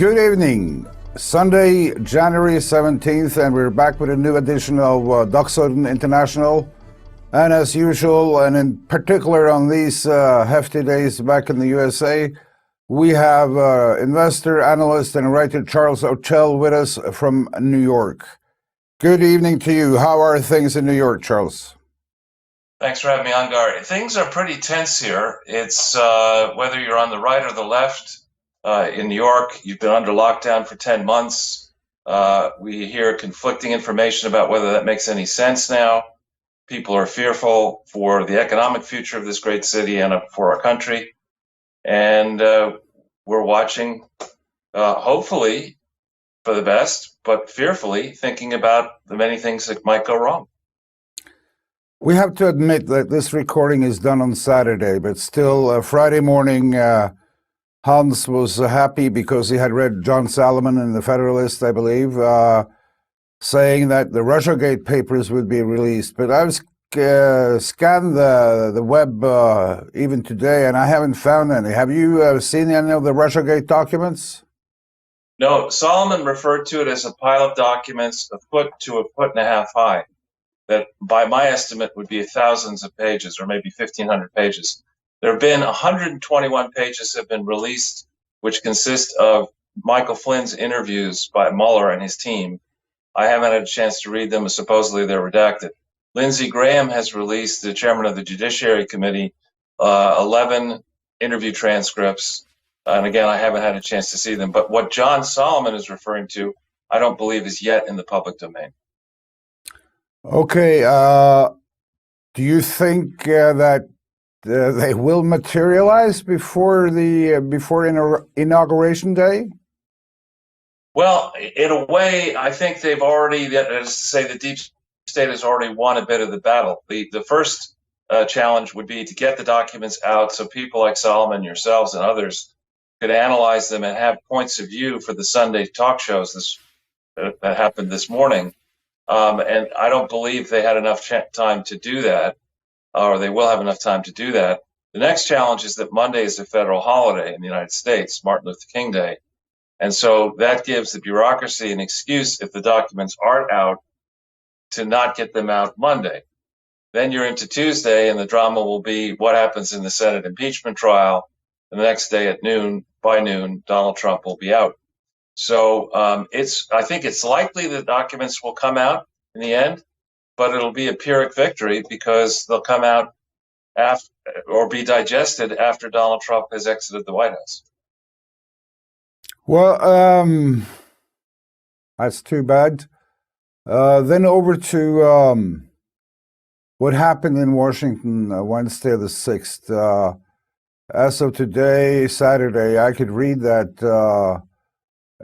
Good evening. Sunday, January 17th, and we're back with a new edition of DocTV International. And as usual, and in particular on these hefty days back in the USA, we have investor, analyst, and writer Charles Ortel with us from New York. Good evening to you. How are things in New York, Charles? Thanks for having me on, Gary. Things are pretty tense here. It's whether you're on the right or the left. In New York, you've been under lockdown for 10 months. We hear conflicting information about whether that makes any sense now. People are fearful for the economic future of this great city and for our country. And we're watching, hopefully for the best, but fearfully thinking about the many things that might go wrong. We have to admit that this recording is done on Saturday, but still Friday morning, Hans was happy because he had read John Salomon in the Federalist, I believe, saying that the Russiagate papers would be released. But I've scanned the web even today, and I haven't found any. Have you seen any of the Russiagate documents? No, Solomon referred to it as a pile of documents a foot to a foot and a half high, that by my estimate would be thousands of pages, or maybe 1,500 pages. There have been 121 pages have been released, which consist of Michael Flynn's interviews by Mueller and his team. I haven't had a chance to read them, and supposedly they're redacted. Lindsey Graham has released, the chairman of the Judiciary Committee, 11 interview transcripts. And again, I haven't had a chance to see them. But what John Solomon is referring to, I don't believe is yet in the public domain. Okay. Do you think that they will materialize before inauguration day? Well, in a way, I think they've already, that is to say, the deep state has already won a bit of the battle. The first challenge would be to get the documents out so people like Solomon, yourselves, and others could analyze them and have points of view for the Sunday talk shows that happened this morning. And I don't believe they had enough time to do that, or they will have enough time to do that. The next challenge is that Monday is a federal holiday in the United States, Martin Luther King Day. And so that gives the bureaucracy an excuse, if the documents aren't out, to not get them out Monday. Then you're into Tuesday, and the drama will be what happens in the Senate impeachment trial. And the next day at noon, by noon, Donald Trump will be out. So I think it's likely the documents will come out in the end, but it'll be a Pyrrhic victory because they'll come out after, or be digested after Donald Trump has exited the White House. Well, that's too bad. Then over to what happened in Washington Wednesday the 6th. As of today, Saturday, I could read that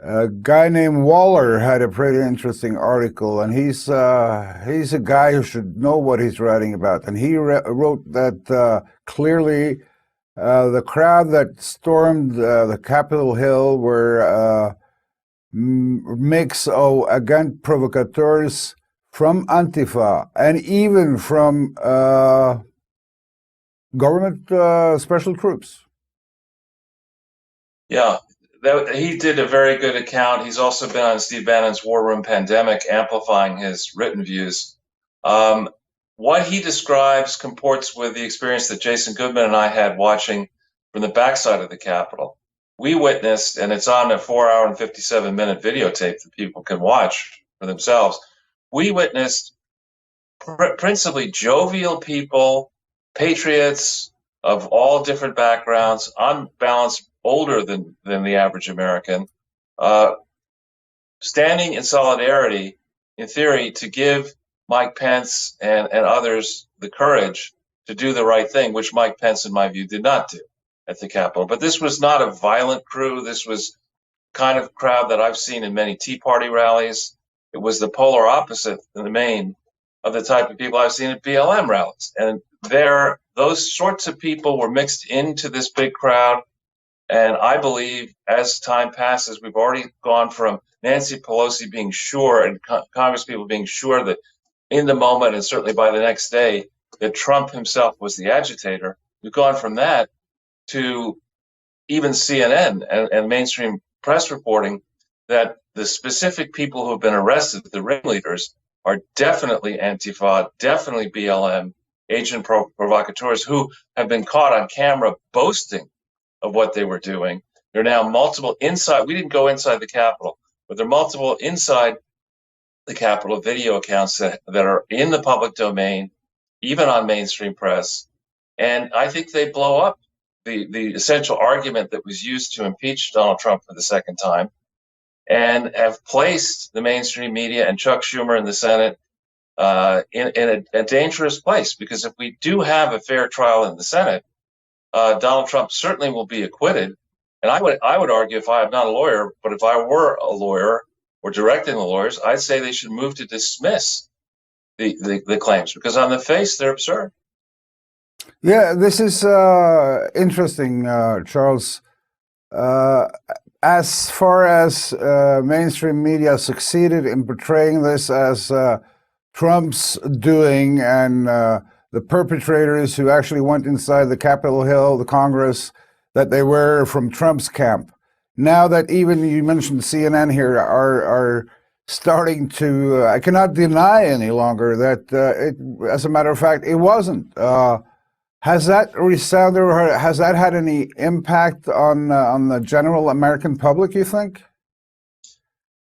a guy named Waller had a pretty interesting article, and he's a guy who should know what he's writing about. And he wrote that clearly the crowd that stormed the Capitol Hill were mix of agent provocateurs from Antifa and even from government special troops. Yeah. He did a very good account. He's also been on Steve Bannon's War Room Pandemic, amplifying his written views. What he describes comports with the experience that Jason Goodman and I had watching from the backside of the Capitol. We witnessed, and it's on a 4-hour and 57-minute videotape that people can watch for themselves. We witnessed principally jovial people, patriots of all different backgrounds, on balance older than the average American, standing in solidarity, in theory, to give Mike Pence and others the courage to do the right thing, which Mike Pence, in my view, did not do at the Capitol. But this was not a violent crew. This was kind of crowd that I've seen in many Tea Party rallies. It was the polar opposite in the main of the type of people I've seen at BLM rallies. And those sorts of people were mixed into this big crowd. And I believe as time passes, we've already gone from Nancy Pelosi being sure and Congress people being sure that in the moment, and certainly by the next day, that Trump himself was the agitator. We've gone from that to even CNN and mainstream press reporting that the specific people who have been arrested, the ringleaders, are definitely Antifa, definitely BLM, agent provocateurs who have been caught on camera boasting of what they were doing. There are now multiple inside, we didn't go inside the Capitol, but there are multiple inside the Capitol video accounts that are in the public domain, even on mainstream press. And I think they blow up the essential argument that was used to impeach Donald Trump for the second time, and have placed the mainstream media and Chuck Schumer in the Senate in a dangerous place. Because if we do have a fair trial in the Senate, Donald Trump certainly will be acquitted. And I would argue, if I'm not a lawyer, but if I were a lawyer or directing the lawyers, I'd say they should move to dismiss the claims, because on the face they're absurd. Yeah, this is interesting, Charles. As far as mainstream media succeeded in portraying this as Trump's doing, and the perpetrators who actually went inside the Capitol Hill, the Congress, that they were from Trump's camp. Now that even you mentioned CNN here are starting to, I cannot deny any longer that as a matter of fact, it wasn't. Has that resounded, or has that had any impact on the general American public, you think?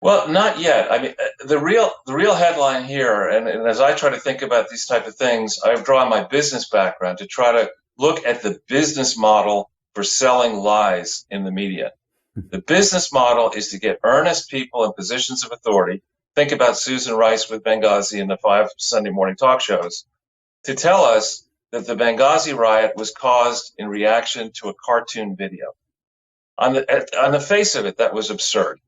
Well, not yet. I mean, the real headline here, and as I try to think about these type of things, I've drawn my business background to try to look at the business model for selling lies in the media. The business model is to get earnest people in positions of authority. Think about Susan Rice with Benghazi and the 5 Sunday morning talk shows, to tell us that the Benghazi riot was caused in reaction to a cartoon video. On the face of it, that was absurd.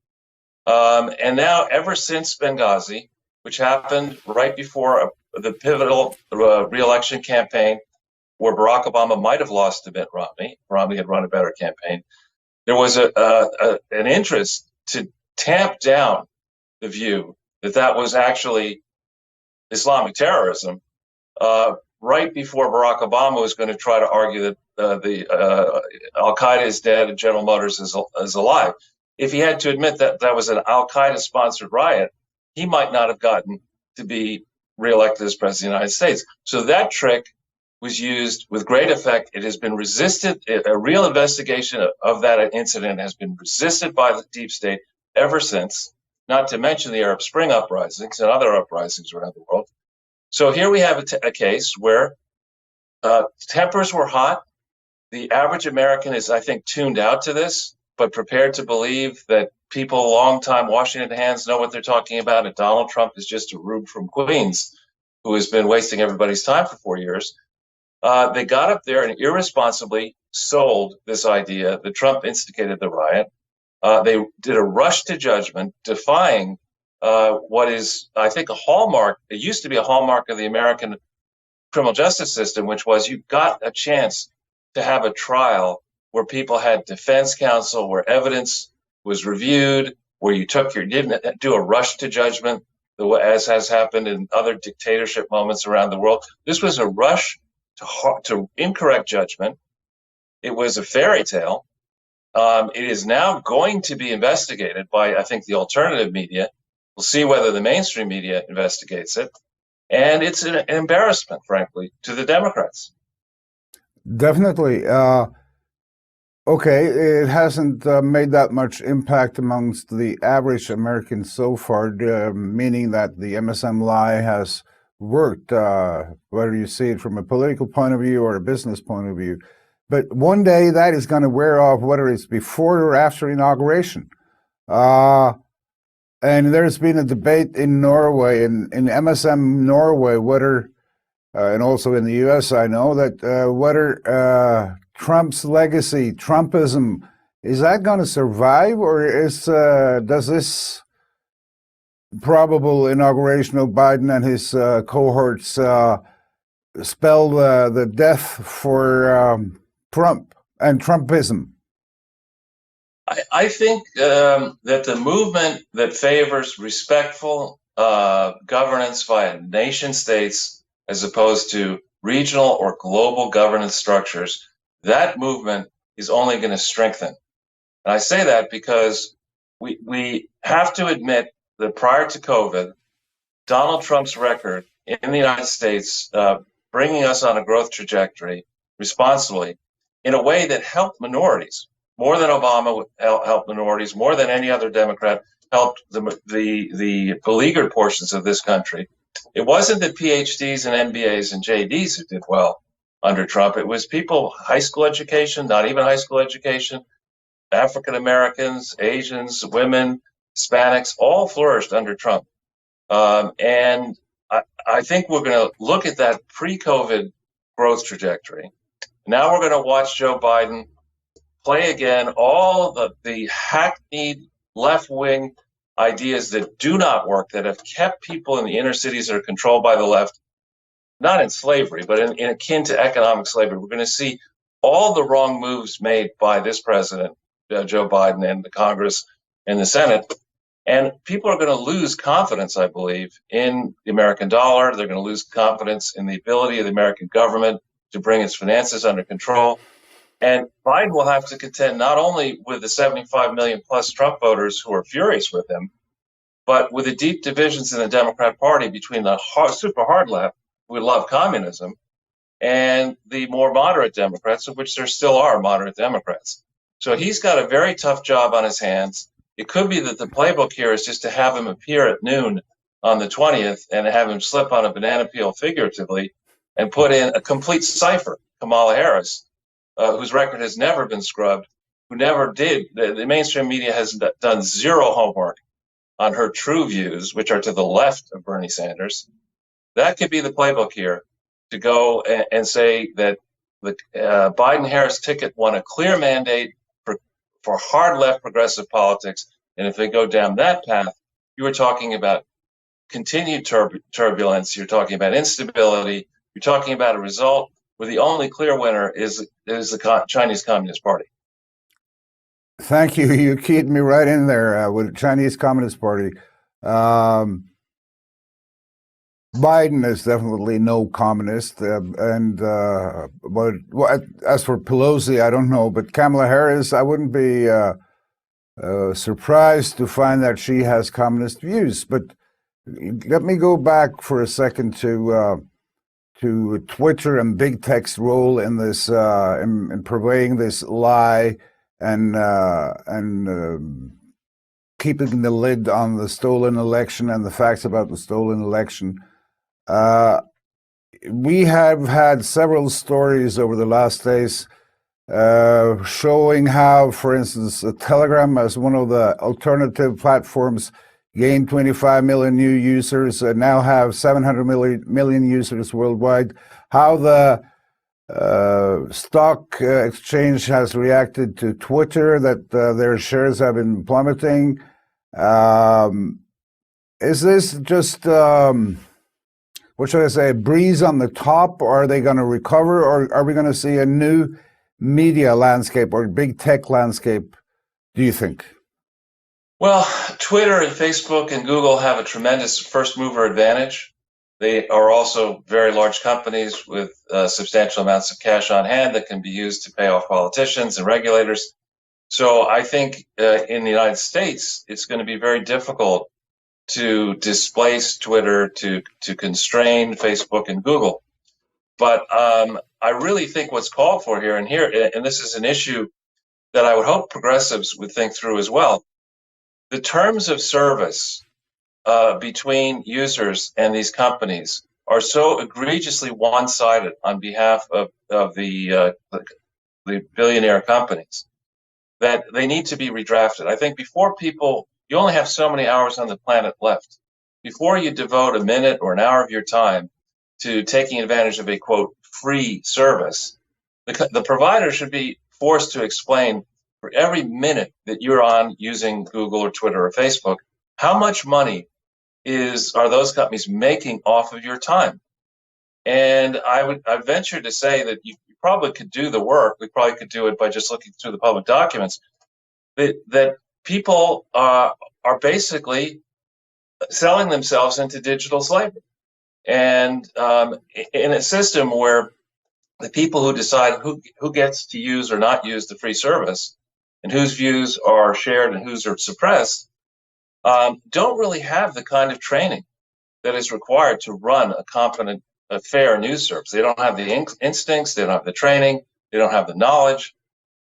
And now, ever since Benghazi, which happened right before the pivotal re-election campaign, where Barack Obama might have lost to Mitt Romney, Romney had run a better campaign, there was an interest to tamp down the view that that was actually Islamic terrorism, right before Barack Obama was going to try to argue that Al-Qaeda is dead and General Motors is alive. If he had to admit that that was an Al-Qaeda-sponsored riot, he might not have gotten to be reelected as president of the United States. So that trick was used with great effect. It has been resisted. A real investigation of that incident has been resisted by the deep state ever since, not to mention the Arab Spring uprisings and other uprisings around the world. So here we have a case where tempers were hot. The average American is, I think, tuned out to this, but prepared to believe that people long-time Washington hands know what they're talking about, and Donald Trump is just a rube from Queens who has been wasting everybody's time for 4 years. They got up there and irresponsibly sold this idea that Trump instigated the riot. They did a rush to judgment, defying what is, I think, a hallmark. It used to be a hallmark of the American criminal justice system, which was you got a chance to have a trial where people had defense counsel, where evidence was reviewed, where you didn't do a rush to judgment, as has happened in other dictatorship moments around the world. This was a rush to incorrect judgment. It was a fairy tale. It is now going to be investigated by, I think, the alternative media. We'll see whether the mainstream media investigates it. And it's an embarrassment, frankly, to the Democrats. Definitely. Okay, it hasn't made that much impact amongst the average American so far, meaning that the MSM lie has worked, whether you see it from a political point of view or a business point of view. But one day that is going to wear off, whether it's before or after inauguration. And there's been a debate in Norway, in MSM Norway, whether, and also in the US, I know, that whether Trump's legacy, Trumpism, is that going to survive, or does this probable inauguration of Biden and his cohorts spell the death for Trump and Trumpism? I think that the movement that favors respectful governance via nation states as opposed to regional or global governance structures, that movement is only going to strengthen. And I say that because we have to admit that prior to COVID, Donald Trump's record in the United States, bringing us on a growth trajectory responsibly in a way that helped minorities more than Obama helped minorities, more than any other Democrat helped the beleaguered portions of this country. It wasn't that PhDs and MBAs and JDs who did well under Trump. It was people, high school education, not even high school education, African Americans, Asians, women, Hispanics, all flourished under Trump. And I think we're going to look at that pre-COVID growth trajectory. Now we're going to watch Joe Biden play again all the hackneyed left-wing ideas that do not work, that have kept people in the inner cities that are controlled by the left, not in slavery, but in akin to economic slavery. We're going to see all the wrong moves made by this president, Joe Biden, and the Congress and the Senate. And people are going to lose confidence, I believe, in the American dollar. They're going to lose confidence in the ability of the American government to bring its finances under control. And Biden will have to contend not only with the 75 million plus Trump voters who are furious with him, but with the deep divisions in the Democrat Party between the super hard left, who love communism, and the more moderate Democrats, of which there still are moderate Democrats. So he's got a very tough job on his hands. It could be that the playbook here is just to have him appear at noon on the 20th and have him slip on a banana peel figuratively and put in a complete cipher, Kamala Harris, whose record has never been scrubbed, who never did. The mainstream media has done zero homework on her true views, which are to the left of Bernie Sanders. That could be the playbook here, to go and say that the Biden-Harris ticket won a clear mandate for hard left progressive politics. And if they go down that path, you were talking about continued turbulence, you're talking about instability, you're talking about a result where the only clear winner is the Chinese Communist Party. Thank you. You keyed me right in there with the Chinese Communist Party. Biden is definitely no communist, but as for Pelosi, I don't know. But Kamala Harris, I wouldn't be surprised to find that she has communist views. But let me go back for a second to Twitter and big tech's role in this, in purveying this lie and keeping the lid on the stolen election and the facts about the stolen election. We have had several stories over the last days showing how, for instance, Telegram, as one of the alternative platforms, gained 25 million new users and now have 700 million users worldwide. How the stock exchange has reacted to Twitter, that their shares have been plummeting. Is this just what should I say, a breeze on the top, or are they going to recover, or are we going to see a new media landscape or big tech landscape, do you think? Well, Twitter and Facebook and Google have a tremendous first mover advantage. They are also very large companies with substantial amounts of cash on hand that can be used to pay off politicians and regulators. So I think in the United States, it's going to be very difficult to displace Twitter, to constrain Facebook and Google. But I really think what's called for here, and this is an issue that I would hope progressives would think through as well, the terms of service between users and these companies are so egregiously one-sided on behalf of the billionaire companies that they need to be redrafted. I think before people, you only have so many hours on the planet left. Before you devote a minute or an hour of your time to taking advantage of a, quote, free service, the provider should be forced to explain for every minute that you're on using Google or Twitter or Facebook, how much money are those companies making off of your time? And I venture to say that you probably could do the work. We probably could do it by just looking through the public documents. That people are basically selling themselves into digital slavery. And in a system where the people who decide who gets to use or not use the free service and whose views are shared and whose are suppressed, don't really have the kind of training that is required to run a competent, fair news service. They don't have the instincts, they don't have the training, they don't have the knowledge.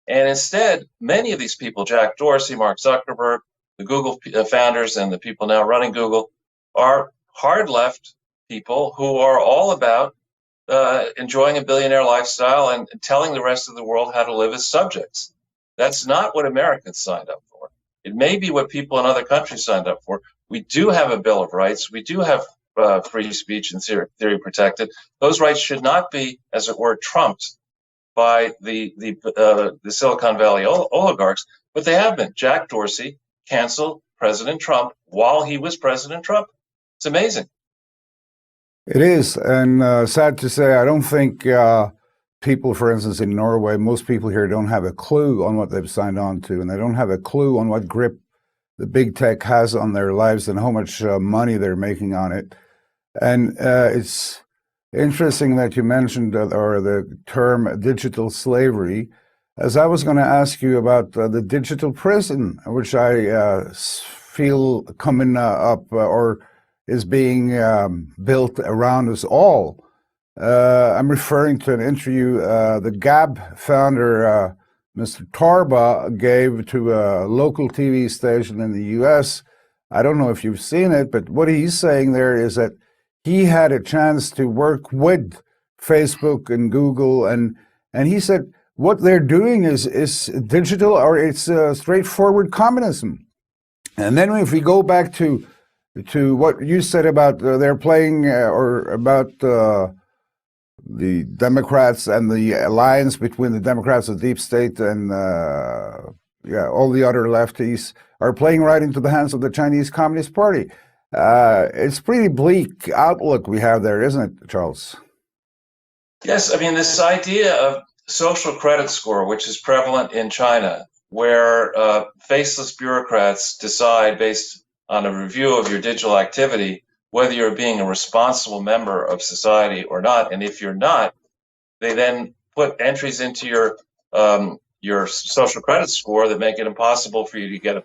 And instead, many of these people, Jack Dorsey, Mark Zuckerberg, the Google founders, and the people now running Google, are hard left people who are all about enjoying a billionaire lifestyle and telling the rest of the world how to live as subjects. That's not what Americans signed up for. It may be what people in other countries signed up for. We do have a Bill of Rights. We do have free speech and theory protected. Those rights should not be, as it were, trumped by the Silicon Valley oligarchs, but they have been. Jack Dorsey canceled President Trump while he was President Trump. It's amazing. It is, and sad to say, I don't think people, for instance, in Norway, most people here don't have a clue on what they've signed on to, and they don't have a clue on what grip the big tech has on their lives and how much money they're making on it. And it's interesting that you mentioned or the term digital slavery, as I was going to ask you about the digital prison, which I feel coming up or is being built around us all. I'm referring to an interview the Gab founder, Mr. Tarba, gave to a local TV station in the US. I don't know if you've seen it, but what he's saying there is that he had a chance to work with Facebook and Google, and he said what they're doing is digital, or it's straightforward communism. And then if we go back to what you said about they're playing or about the Democrats and the alliance between the Democrats, the deep state, and all the other lefties are playing right into the hands of the Chinese Communist Party. It's pretty bleak outlook we have there, isn't it, Charles? Yes, I mean, this idea of social credit score, which is prevalent in China, where faceless bureaucrats decide based on a review of your digital activity whether you're being a responsible member of society or not. And if you're not, they then put entries into your social credit score that make it impossible for you to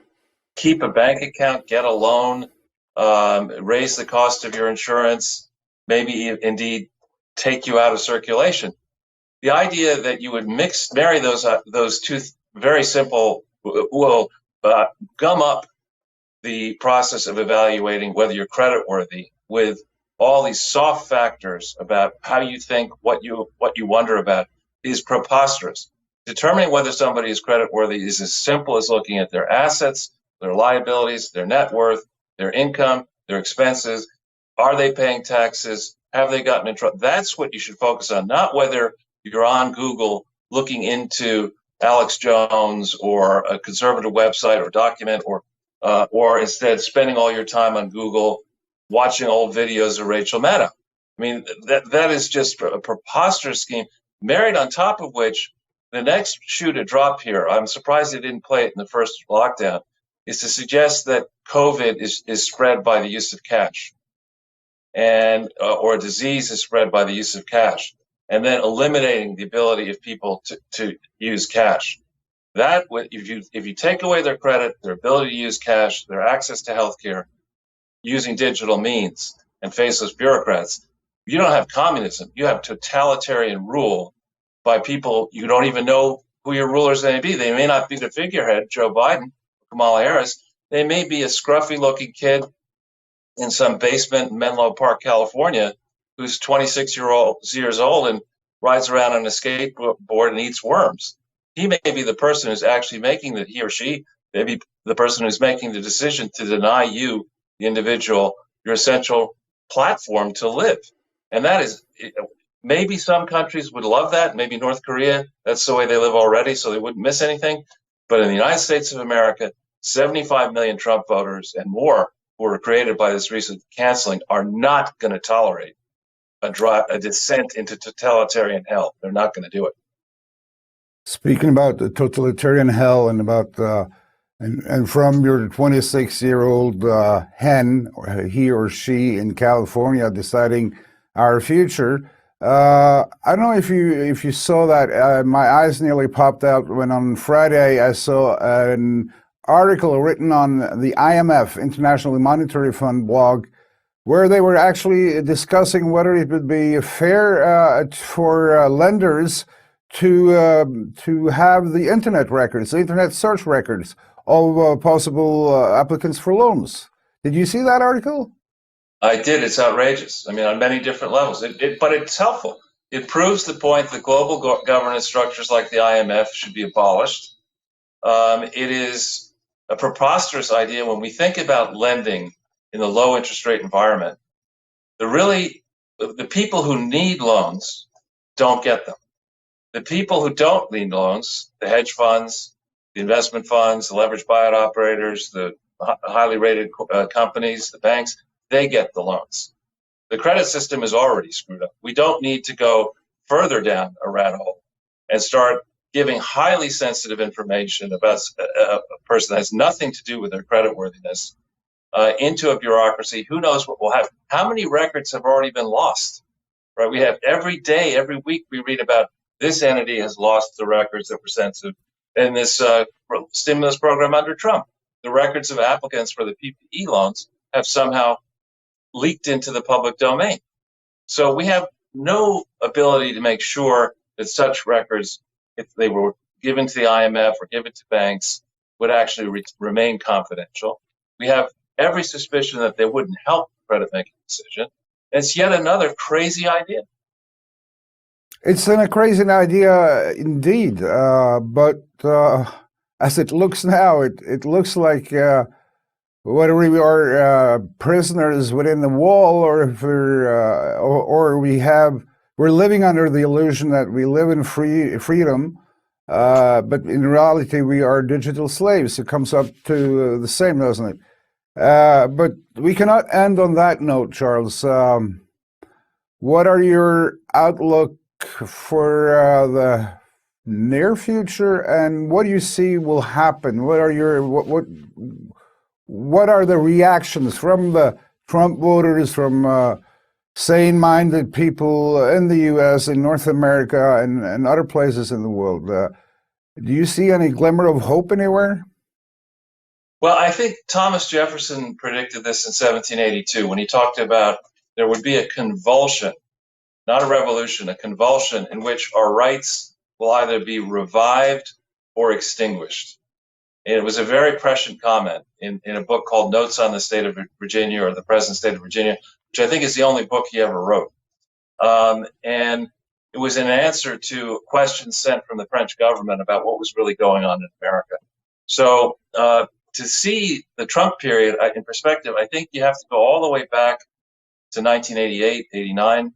keep a bank account, get a loan, raise the cost of your insurance, maybe indeed take you out of circulation. The idea that you would marry those two very simple will gum up the process of evaluating whether you're creditworthy with all these soft factors about how you think, what you wonder about, is preposterous. Determining whether somebody is creditworthy is as simple as looking at their assets, their liabilities, their net worth, their income, their expenses. Are they paying taxes? Have they gotten in trouble? That's what you should focus on, not whether you're on Google looking into Alex Jones or a conservative website or document, or instead spending all your time on Google watching old videos of Rachel Maddow. I mean, that is just a preposterous scheme, married on top of which the next shoe to drop here, I'm surprised they didn't play it in the first lockdown, is to suggest that COVID is spread by the use of cash, and or a disease is spread by the use of cash, and then eliminating the ability of people to use cash. That, if you take away their credit, their ability to use cash, their access to healthcare, using digital means and faceless bureaucrats, you don't have communism. You have totalitarian rule by people you don't even know who your rulers may be. They may not be the figurehead, Joe Biden, Kamala Harris. They may be a scruffy-looking kid in some basement in Menlo Park, California, who's 26 years old and rides around on a skateboard and eats worms. He may be the person who's actually making he or she may be the person who's making the decision to deny you, the individual, your essential platform to live. And that is, maybe some countries would love that. Maybe North Korea, that's the way they live already, so they wouldn't miss anything. But in the United States of America, 75 million Trump voters and more who were created by this recent canceling are not going to tolerate a descent into totalitarian hell. They're not going to do it. Speaking about the totalitarian hell and about and from your 26-year-old hen, or he or she in California deciding our future, I don't know if you saw that. My eyes nearly popped out when on Friday I saw an article written on the IMF, International Monetary Fund blog, where they were actually discussing whether it would be fair for lenders to have the internet records, the internet search records of possible applicants for loans. Did you see that article? I did. It's outrageous. I mean, on many different levels. But it's helpful. It proves the point that global governance structures like the IMF should be abolished. It is a preposterous idea when we think about lending in the low interest rate environment. The people who need loans don't get them. The people who don't need loans, the hedge funds, the investment funds, the leveraged buyout operators, the highly rated companies, the banks, they get the loans. The credit system is already screwed up. We don't need to go further down a rat hole and start giving highly sensitive information about a person that has nothing to do with their creditworthiness into a bureaucracy. Who knows what will happen? How many records have already been lost? Right? We have every day, every week, we read about this entity has lost the records that were sensitive in this stimulus program under Trump. The records of applicants for the PPE loans have somehow leaked into the public domain. So we have no ability to make sure that such records, if they were given to the IMF or given to banks, would actually remain confidential. We have every suspicion that they wouldn't help the credit making decision. It's yet another crazy idea. It's a crazy idea indeed, but as it looks now, it looks like whether we are prisoners within the wall, or if we're living under the illusion that we live in freedom, but in reality we are digital slaves. It comes up to the same, doesn't it? But we cannot end on that note, Charles. What are your outlook for the near future, and what do you see will happen? What are the reactions from the Trump voters, from sane-minded people in the U.S., in North America, and other places in the world? Do you see any glimmer of hope anywhere? Well, I think Thomas Jefferson predicted this in 1782 when he talked about there would be a convulsion, not a revolution, a convulsion in which our rights will either be revived or extinguished. And it was a very prescient comment in a book called Notes on the State of Virginia, or the Present State of Virginia, which I think is the only book he ever wrote. And it was an answer to questions sent from the French government about what was really going on in America. So to see the Trump period in perspective, I think you have to go all the way back to 1988, 89,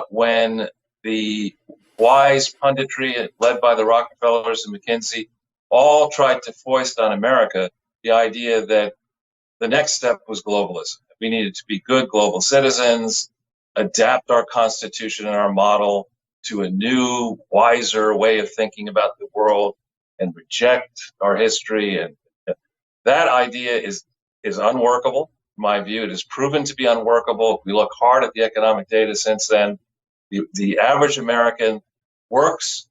when the wise punditry led by the Rockefellers and McKinsey all tried to foist on America the idea that the next step was globalism. We needed to be good global citizens, adapt our constitution and our model to a new, wiser way of thinking about the world, and reject our history. And that idea is unworkable. In my view, it has proven to be unworkable. If we look hard at the economic data since then, the average American works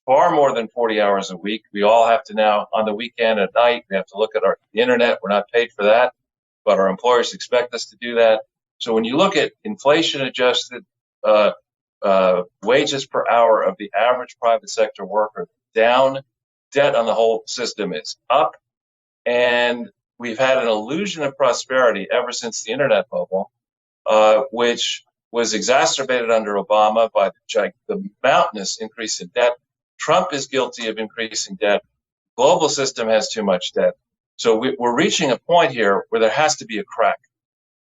far more than 40 hours a week. We all have to now, on the weekend at night, we have to look at the internet. We're not paid for that, but our employers expect us to do that. So when you look at inflation-adjusted wages per hour of the average private sector worker down, debt on the whole system is up, and we've had an illusion of prosperity ever since the internet bubble, which was exacerbated under Obama by the mountainous increase in debt. Trump is guilty of increasing debt. Global system has too much debt. So we're reaching a point here where there has to be a crack.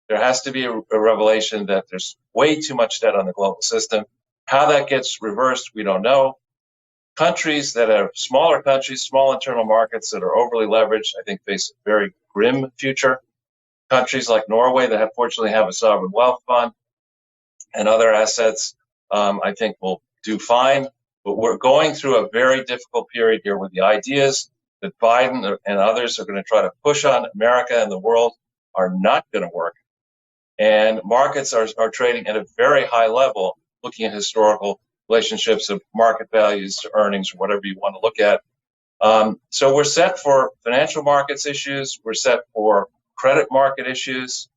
There has to be a revelation that there's way too much debt on the global system. How that gets reversed, we don't know. Countries that are smaller countries, small internal markets that are overly leveraged, I think face a very grim future. Countries like Norway that fortunately have a sovereign wealth fund and other assets, I think will do fine. But we're going through a very difficult period here with the ideas that Biden and others are going to try to push on America and the world are not going to work. And markets are trading at a very high level, looking at historical relationships of market values to earnings or whatever you want to look at. So we're set for financial markets issues. We're set for credit market issues.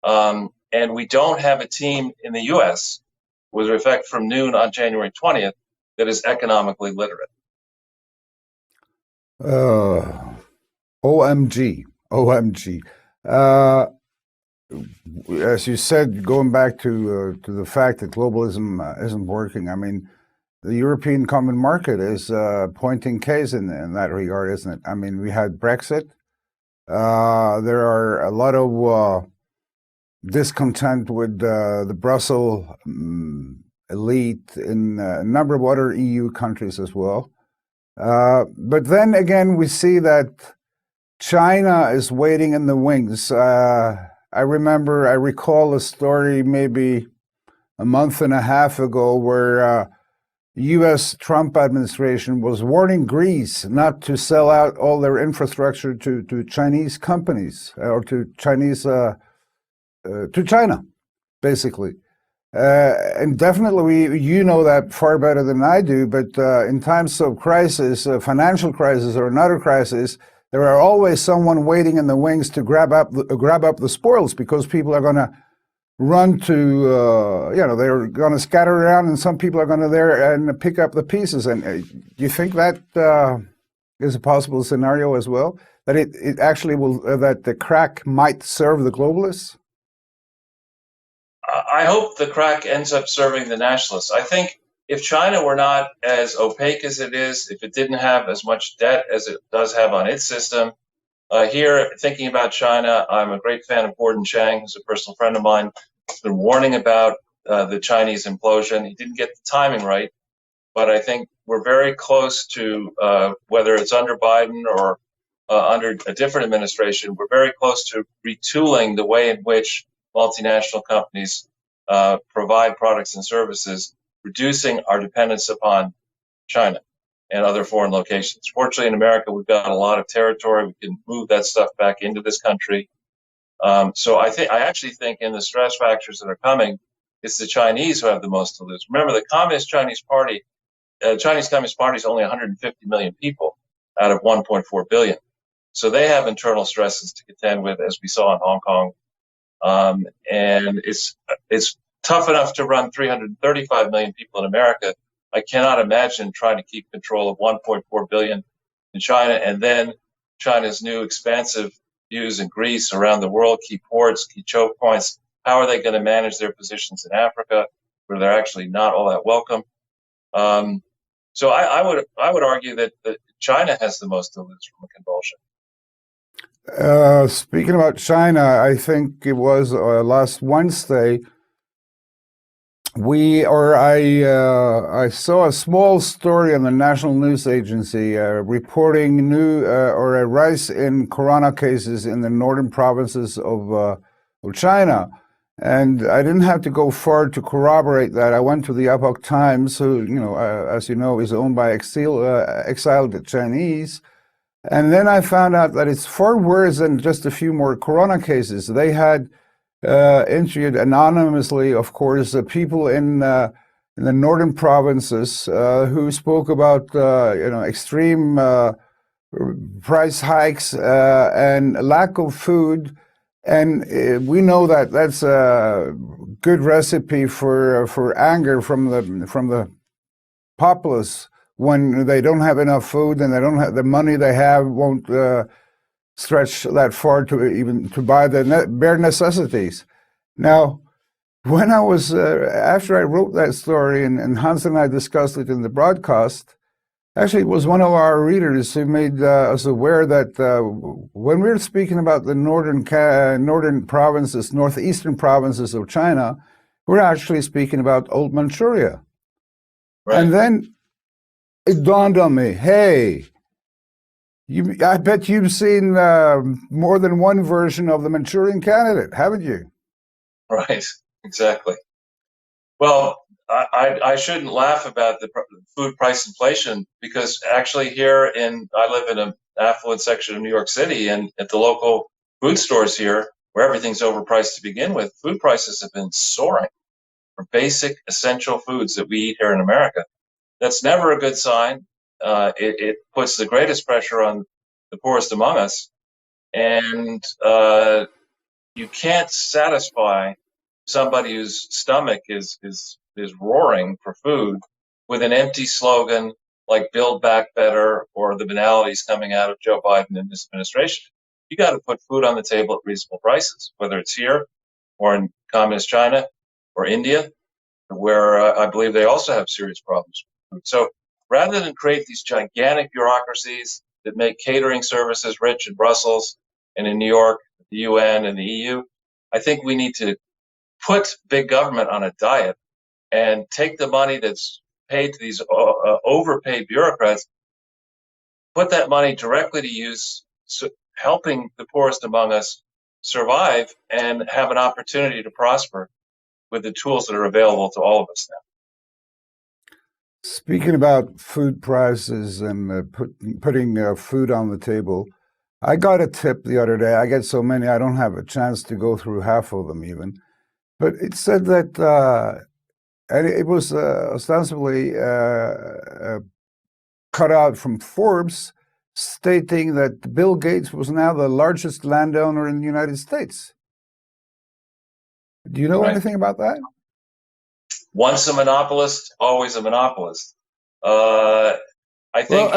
And we don't have a team in the U.S. with effect from noon on January 20th that is economically literate. OMG. OMG. As you said, going back to the fact that globalism isn't working, I mean, the European Common Market is a pointing case in that regard, isn't it? I mean, we had Brexit. There are a lot of discontent with the Brussels elite in a number of other EU countries as well. But then again, we see that China is waiting in the wings. I recall a story maybe a month and a half ago where U.S. Trump administration was warning Greece not to sell out all their infrastructure to Chinese companies or to China, basically. And definitely, you know that far better than I do, but in times of crisis, financial crisis or another crisis, there are always someone waiting in the wings to grab up the spoils, because people are going to run to, they're going to scatter around, and some people are going to there and pick up the pieces. And do you think that is a possible scenario as well? That it actually will, that the crack might serve the globalists? I hope the crack ends up serving the nationalists. I think if China were not as opaque as it is, if it didn't have as much debt as it does have on its system, here, thinking about China, I'm a great fan of Gordon Chang, who's a personal friend of mine. He's been warning about the Chinese implosion. He didn't get the timing right, but I think we're very close to, whether it's under Biden or under a different administration, we're very close to retooling the way in which multinational companies provide products and services, reducing our dependence upon China and other foreign locations. Fortunately, in America, we've got a lot of territory. We can move that stuff back into this country. So I actually think in the stress factors that are coming, it's the Chinese who have the most to lose. Remember, the Communist Chinese Party, Chinese Communist Party is only 150 million people out of 1.4 billion. So they have internal stresses to contend with, as we saw in Hong Kong. And it's tough enough to run 335 million people in America. I cannot imagine trying to keep control of 1.4 billion in China, and then China's new expansive views in Greece, around the world, key ports, key choke points. How are they going to manage their positions in Africa, where they're actually not all that welcome? So I would argue that China has the most to lose from a convulsion. Speaking about China, I think it was last Wednesday. I saw a small story on the National News Agency reporting a rise in corona cases in the northern provinces of China, and I didn't have to go far to corroborate that. I went to the Epoch Times, who, as you know, is owned by exiled Chinese. And then I found out that it's far worse than just a few more corona cases. They had interviewed anonymously, of course, people in the northern provinces who spoke about extreme price hikes and lack of food. And we know that that's a good recipe for anger from the populace. When they don't have enough food and they don't have the money they have won't stretch that far to buy the bare necessities. Now, when I was after I wrote that story and Hans and I discussed it in the broadcast, actually it was one of our readers who made us aware that when we're speaking about the northern provinces, northeastern provinces of China, we're actually speaking about old Manchuria. Right. And then it dawned on me, hey, I bet you've seen more than one version of the Manchurian Candidate, haven't you? Right, exactly. Well, I shouldn't laugh about the food price inflation, because actually here I live in an affluent section of New York City, and at the local food stores here, where everything's overpriced to begin with, food prices have been soaring. for basic essential foods that we eat here in America. That's never a good sign. It puts the greatest pressure on the poorest among us, and you can't satisfy somebody whose stomach is roaring for food with an empty slogan like "Build Back Better" or the banalities coming out of Joe Biden and his administration. You got to put food on the table at reasonable prices, whether it's here or in communist China or India, where I believe they also have serious problems with food. So rather than create these gigantic bureaucracies that make catering services rich in Brussels and in New York, the UN and the EU, I think we need to put big government on a diet and take the money that's paid to these overpaid bureaucrats, put that money directly to use, helping the poorest among us survive and have an opportunity to prosper with the tools that are available to all of us now. Speaking about food prices and putting food on the table, I got a tip the other day. I get so many, I don't have a chance to go through half of them even. But it said that, and it was ostensibly cut out from Forbes, stating that Bill Gates was now the largest landowner in the United States. Do you know anything about that? Once a monopolist, always a monopolist. I think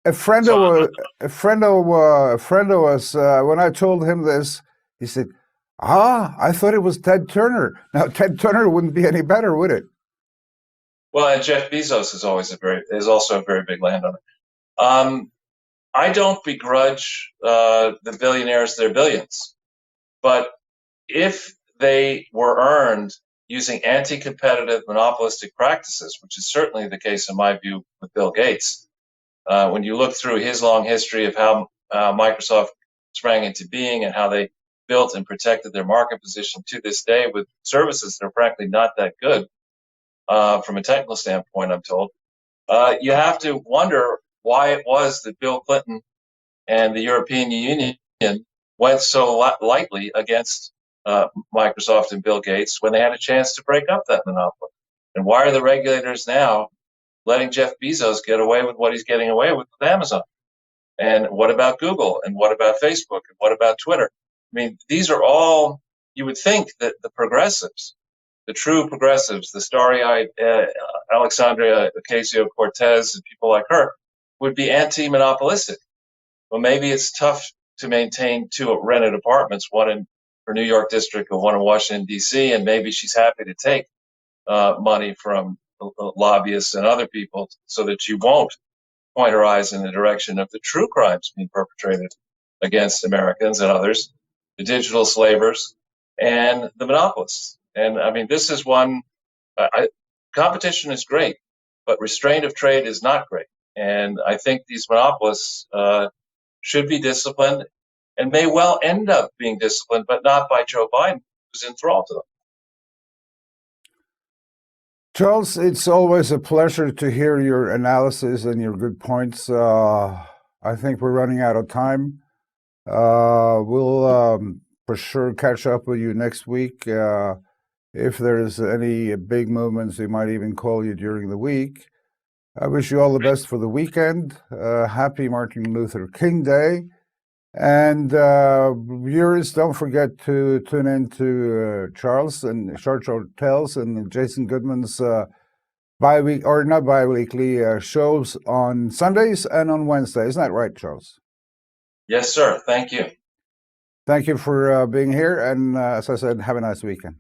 a friend of us, when I told him this, he said, I thought it was Ted Turner. Now, Ted Turner wouldn't be any better, would it? Well, and Jeff Bezos is also a very big landowner. I don't begrudge the billionaires their billions, but if they were earned using anti-competitive monopolistic practices, which is certainly the case in my view with Bill Gates, when you look through his long history of how Microsoft sprang into being and how they built and protected their market position to this day with services that are frankly not that good from a technical standpoint, I'm told, you have to wonder why it was that Bill Clinton and the European Union went so lightly against Microsoft and Bill Gates when they had a chance to break up that monopoly. And why are the regulators now letting Jeff Bezos get away with what he's getting away with Amazon? And what about Google? And what about Facebook? And what about Twitter? I mean, these are all, you would think that the progressives, the true progressives, the starry-eyed Alexandria Ocasio-Cortez and people like her, would be anti-monopolistic. Well, maybe it's tough to maintain two rented apartments, one in her New York district and one in Washington, D.C., and maybe she's happy to take money from lobbyists and other people so that you won't point her eyes in the direction of the true crimes being perpetrated against Americans and others, the digital slavers and the monopolists. And I mean, this is one, competition is great, but restraint of trade is not great. And I think these monopolists should be disciplined and may well end up being disciplined, but not by Joe Biden, who's enthralled to them. Charles, it's always a pleasure to hear your analysis and your good points. I think we're running out of time. We'll for sure catch up with you next week. If there's any big movements, we might even call you during the week. I wish you all the best for the weekend. Happy Martin Luther King Day. And viewers, don't forget to tune in to Charles and Ortel's and Jason Goodman's bi-weekly shows on Sundays and on Wednesdays. Isn't that right, Charles? Yes, sir. Thank you. Thank you for being here. And as I said, have a nice weekend.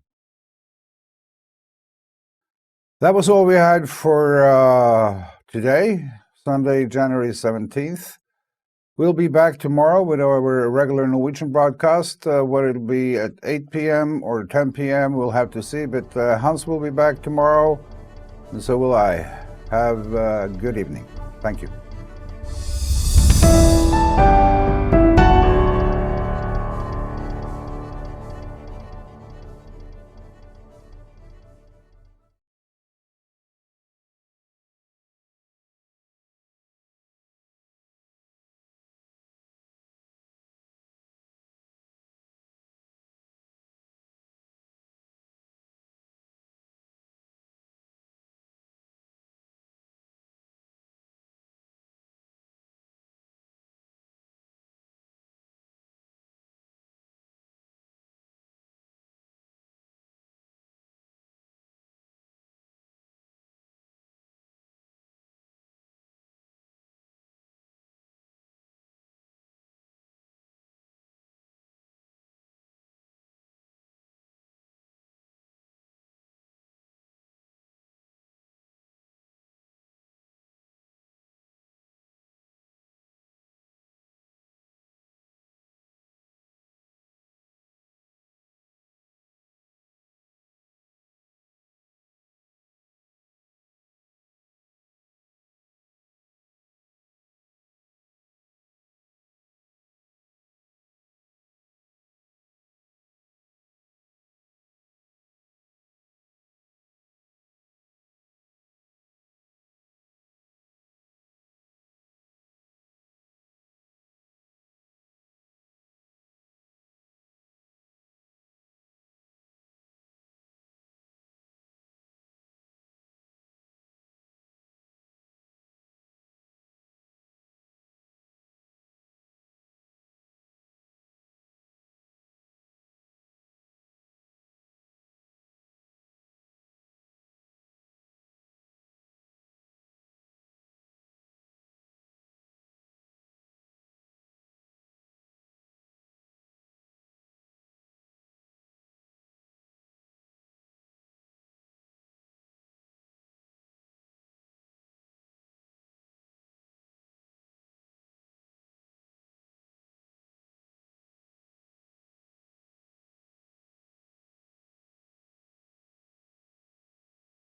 That was all we had for today, Sunday, January 17th. We'll be back tomorrow with our regular Norwegian broadcast. Whether it'll be at 8 p.m. or 10 p.m., we'll have to see. But Hans will be back tomorrow, and so will I. Have a good evening. Thank you.